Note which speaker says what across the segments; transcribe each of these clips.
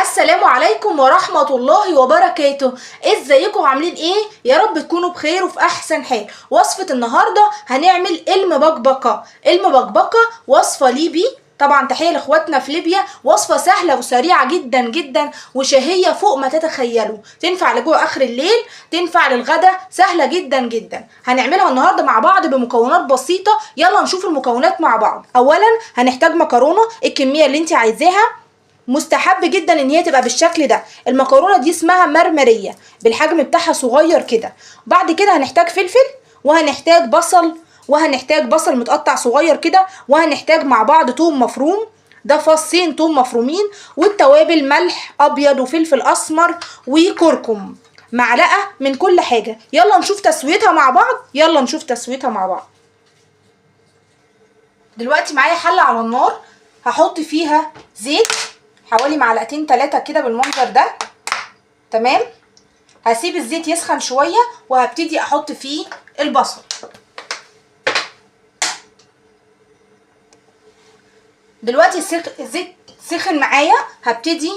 Speaker 1: السلام عليكم ورحمة الله وبركاته. ازيكم عاملين ايه؟ يا رب تكونوا بخير وفي احسن حال. وصفة النهاردة هنعمل المبكبكة. المبكبكة وصفة ليبي، طبعا تحية لاخواتنا في ليبيا. وصفة سهلة وسريعة جدا جدا وشهية فوق ما تتخيلوا. تنفع لجوع اخر الليل، تنفع للغدا، سهلة جدا جدا. هنعملها النهاردة مع بعض بمكونات بسيطة. يلا نشوف المكونات مع بعض. اولا هنحتاج مكرونة الكمية اللي انت عايزاها. مستحب جدا ان هي تبقى بالشكل ده. المكرونه دي اسمها مرمريه، بالحجم بتاعها صغير كده. بعد كده هنحتاج فلفل، وهنحتاج بصل متقطع صغير كده، وهنحتاج مع بعض توم مفروم، ده فصين توم مفرومين، والتوابل ملح ابيض وفلفل اسمر وكركم، معلقه من كل حاجه. يلا نشوف تسويتها مع بعض. دلوقتي معايا حله على النار، هحط فيها زيت حوالي معلقتين 3 كده بالمنظر ده. تمام. هسيب الزيت يسخن شويه وهبتدي احط فيه البصل. دلوقتي الزيت سخن معايا، هبتدي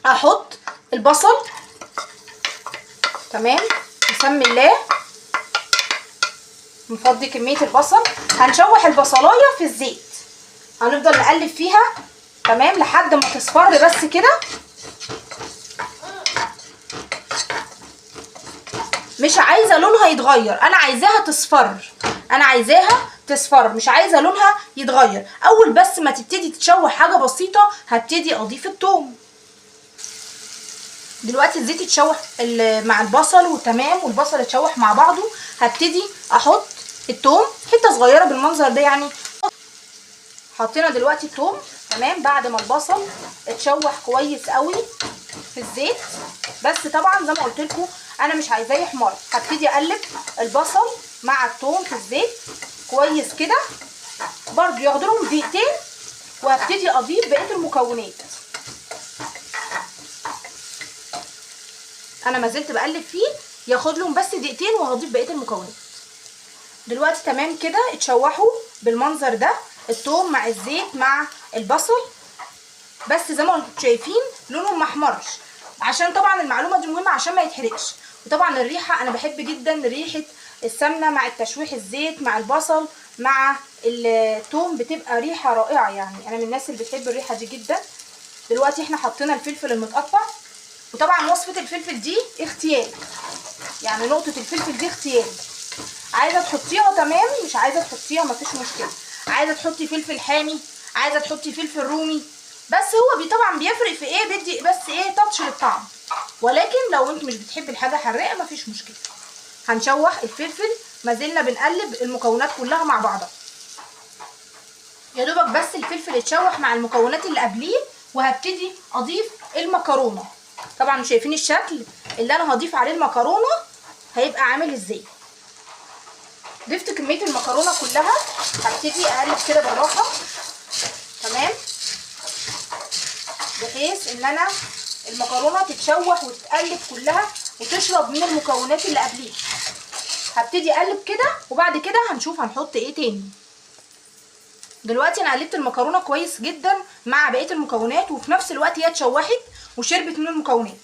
Speaker 1: احط البصل. تمام. بسم الله، نفضي كميه البصل. هنشوح البصلايه في الزيت، هنفضل نقلب فيها تمام لحد ما تصفر بس كده. مش عايزه لونها يتغير، انا عايزاها تصفر، مش عايزه لونها يتغير. اول بس ما تبتدي تتشوح حاجه بسيطه هبتدي اضيف الثوم. دلوقتي الزيت اتشوح مع البصل وتمام، والبصل اتشوح مع بعضه. هبتدي احط الثوم حته صغيره بالمنظر ده يعني. حطينا دلوقتي الثوم. تمام. بعد ما البصل اتشوح كويس قوي في الزيت، بس طبعا زي ما قلت لكم انا مش عايزاه يحمر. هبتدي اقلب البصل مع الثوم في الزيت كويس كده، برضو ياخد لهم دقيقتين، وهبتدي اضيف بقيه المكونات. انا ما زلت بقلب فيه، ياخد لهم بس دقيقتين وهضيف بقيه المكونات. دلوقتي تمام كده اتشوحوا بالمنظر ده الثوم مع الزيت مع البصل، بس زي ما انتم شايفين لونهم ما احمرش، عشان طبعا المعلومه دي مهمه عشان ما يتحرقش. وطبعا الريحه، انا بحب جدا ريحه السمنه مع التشويح، الزيت مع البصل مع الثوم بتبقى ريحه رائعه يعني. انا من الناس اللي بتحب الريحه دي جدا. دلوقتي احنا حطينا الفلفل المتقطع، وطبعا وصفه الفلفل دي اختياري، يعني نقطه الفلفل دي اختياري. عايزه تحطيها تمام، مش عايزه تحطيها مفيش مشكله. عايزه تحطي فلفل حامي، عايزه تحطي فلفل رومي، بس هو طبعا بيفرق في ايه، بدي بس ايه تاتش للطعم. ولكن لو انت مش بتحبي الحاجه حراقه مفيش مشكله. هنشوح الفلفل، ما زلنا بنقلب المكونات كلها مع بعضها. يا دوبك بس الفلفل يتشوح مع المكونات اللي قبليه، وهبتدي اضيف المكرونه. طبعا شايفين الشكل اللي انا هضيف عليه المكرونه هيبقى عامل ازاي. ضفت كميه المكرونه كلها، هبتدي اقلب كده بالراحه. تمام. بحيث ان انا المكرونه تتشوح وتتقلب كلها وتشرب من المكونات اللي قبليها. هبتدي اقلب كده، وبعد كده هنشوف هنحط ايه تاني. دلوقتي انا قلبت المكرونه كويس جدا مع بقيه المكونات، وفي نفس الوقت هي اتشوحت وشربت من المكونات.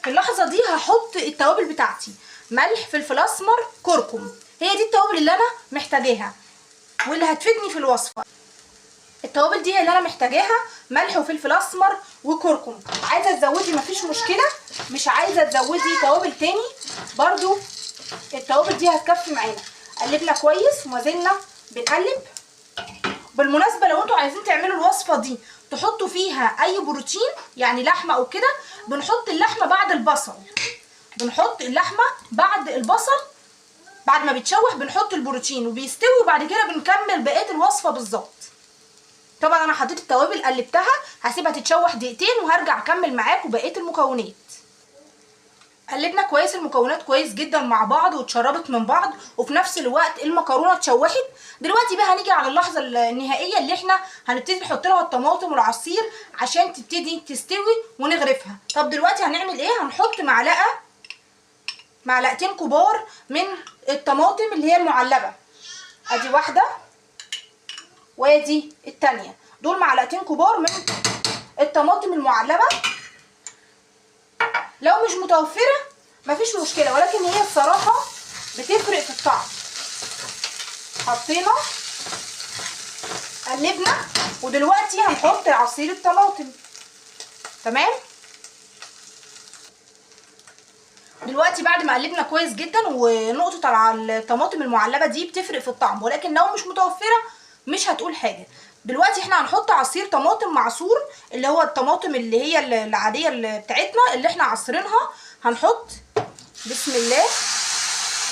Speaker 1: في اللحظه دي هحط التوابل بتاعتي، ملح، فلفل اسمر، كركم. هي دي التوابل اللي انا محتاجاها واللي هتفيدني في الوصفه. التوابل دي اللي انا محتاجاها ملح وفلفل اسمر وكركم. عايزه تزودي مفيش مشكله، مش عايزه تزودي توابل تاني برضو التوابل دي هتكفي معانا. قلبنا كويس وما زلنا بنقلب. بالمناسبه لو انتوا عايزين تعملوا الوصفه دي تحطوا فيها اي بروتين يعني لحمه او كده، بنحط اللحمه بعد البصل، بعد ما بيتشوح بنحط البروتين وبيستوي، وبعد كده بنكمل بقيه الوصفه بالظبط. طبعا انا حطيت التوابل قلبتها، هسيبها تتشوح دقيقتين وهرجع اكمل معاكم بقيه المكونات. قلبنا كويس المكونات كويس جدا مع بعض واتشربت من بعض، وفي نفس الوقت المكرونه اتشوحت. دلوقتي بقى هنيجي على اللحظه النهائيه اللي احنا هنبتدي نحط لها الطماطم والعصير عشان تبتدي تستوي ونغرفها. طب دلوقتي هنعمل ايه؟ هنحط معلقتين كبار من الطماطم اللي هي المعلبه. ادي واحده وادي التانيه. دول معلقتين كبار من الطماطم المعلبه. لو مش متوفره مفيش مشكله، ولكن هي الصراحه بتفرق في الطعم. حطينا قلبنا، ودلوقتي هنحط عصير الطماطم. تمام. دلوقتي بعد ما قلبنا كويس جدا، ونقطه على الطماطم المعلبه دي بتفرق في الطعم، ولكن لو مش متوفره مش هتقول حاجه. دلوقتي احنا هنحط عصير طماطم معصور، اللي هو الطماطم اللي هي العاديه اللي بتاعتنا اللي احنا عصرينها. هنحط بسم الله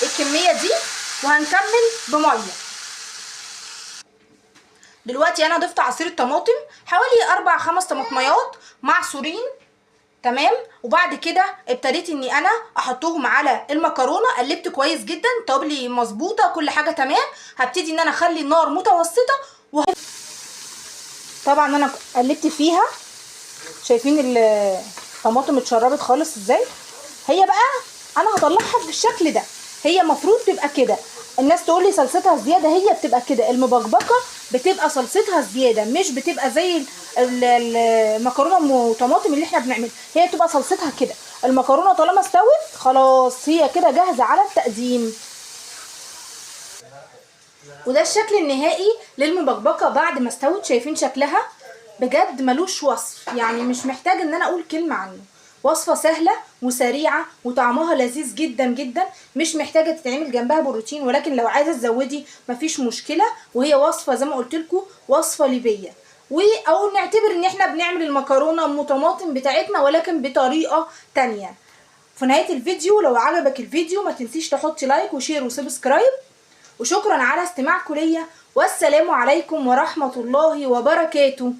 Speaker 1: الكميه دي، وهنكمل بميه. دلوقتي انا ضفت عصير الطماطم حوالي 4-5 طماطميات معصورين. تمام. وبعد كده ابتديت اني انا احطهم على المكرونه، قلبت كويس جدا، توابلي مظبوطه، كل حاجه تمام. هبتدي ان انا اخلي النار متوسطه طبعا انا قلبت فيها. شايفين الطماطم اتشربت خالص ازاي؟ هي بقى انا هطلعها بالشكل ده، هي المفروض تبقى كده. الناس تقول لي صلصتها زياده، هي بتبقى كده. المبكبكه بتبقى صلصتها زياده، مش بتبقى زي المكرونه وطماطم اللي احنا بنعملها. هي بتبقى صلصتها كده. المكرونه طالما استوت خلاص هي كده جاهزه على التقديم. وده الشكل النهائي للمبكبكه بعد ما استوت. شايفين شكلها؟ بجد ملوش وصف، يعني مش محتاج ان انا اقول كلمه عنه. وصفه سهله وسريعه وطعمها لذيذ جدا جدا، مش محتاجه تتعمل جنبها بروتين، ولكن لو عايزه تزودي مفيش مشكله. وهي وصفه زي ما قلت لكم وصفه ليبيه، او نعتبر ان احنا بنعمل المكرونه ام طماطم بتاعتنا ولكن بطريقه تانية. في نهايه الفيديو لو عجبك الفيديو ما تنسيش تحطي لايك وشير وسبسكرايب، وشكرا على استماعكم ليا، والسلام عليكم ورحمه الله وبركاته.